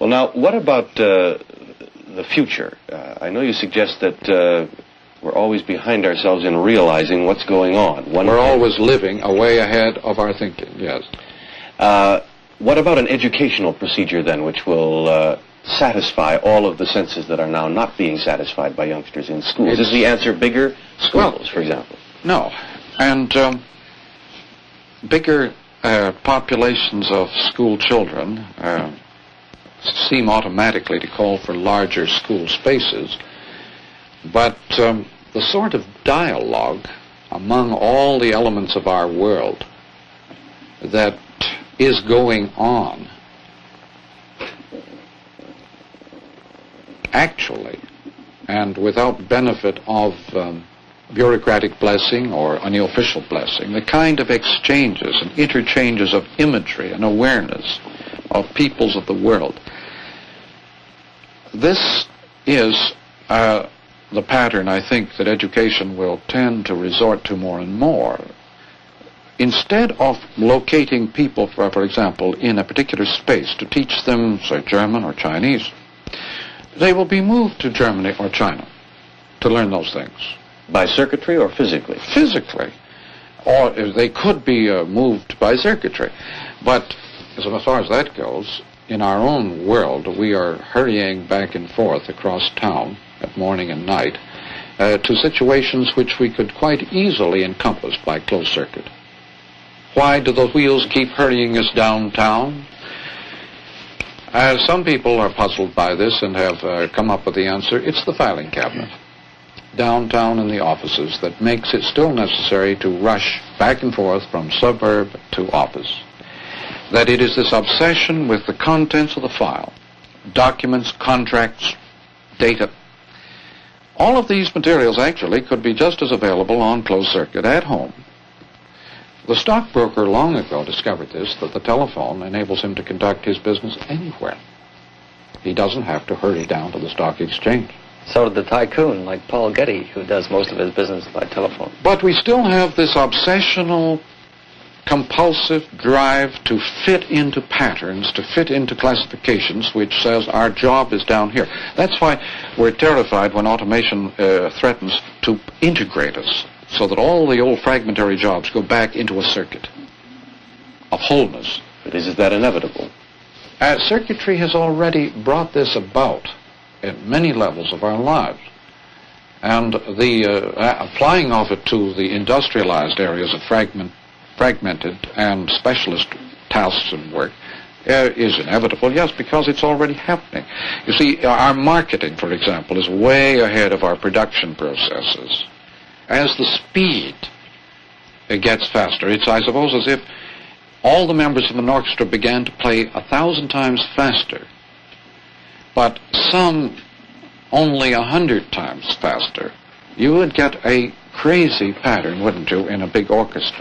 Well, now, what about the future? I know you suggest that we're always behind ourselves in realizing what's going on. We're always living way ahead of our thinking, yes. What about an educational procedure, then, which will satisfy all of the senses that are now not being satisfied by youngsters in schools? Is the answer bigger schools, for example? No. And bigger populations of school children seem automatically to call for larger school spaces, but the sort of dialogue among all the elements of our world that is going on actually, and without benefit of bureaucratic blessing or any official blessing, the kind of exchanges and interchanges of imagery and awareness of peoples of the world. This is the pattern, I think, that education will tend to resort to more and more. Instead of locating people, for example, in a particular space to teach them, say, German or Chinese, they will be moved to Germany or China to learn those things. By circuitry or physically? Physically. Or they could be moved by circuitry. But as far as that goes, in our own world, we are hurrying back and forth across town at morning and night to situations which we could quite easily encompass by closed circuit. Why do those wheels keep hurrying us downtown? Some people are puzzled by this and have come up with the answer. It's the filing cabinet downtown in the offices that makes it still necessary to rush back and forth from suburb to office. That it is this obsession with the contents of the file, documents, contracts, data. All of these materials actually could be just as available on closed circuit at home. The stockbroker long ago discovered this, that the telephone enables him to conduct his business anywhere. He doesn't have to hurry down to the stock exchange. So did the tycoon, like Paul Getty, who does most of his business by telephone. But we still have this obsessional, compulsive drive to fit into patterns, to fit into classifications, which says our job is down here. That's why we're terrified when automation threatens to integrate us, so that all the old fragmentary jobs go back into a circuit of wholeness. But is that inevitable? Circuitry has already brought this about at many levels of our lives. And the applying of it to the industrialized areas of fragmented and specialist tasks and work is inevitable, yes, because it's already happening. You see, our marketing, for example, is way ahead of our production processes. As the speed gets faster, it's, I suppose, as if all the members of an orchestra began to play 1,000 times faster, but some only 100 times faster. You would get a crazy pattern, wouldn't you, in a big orchestra?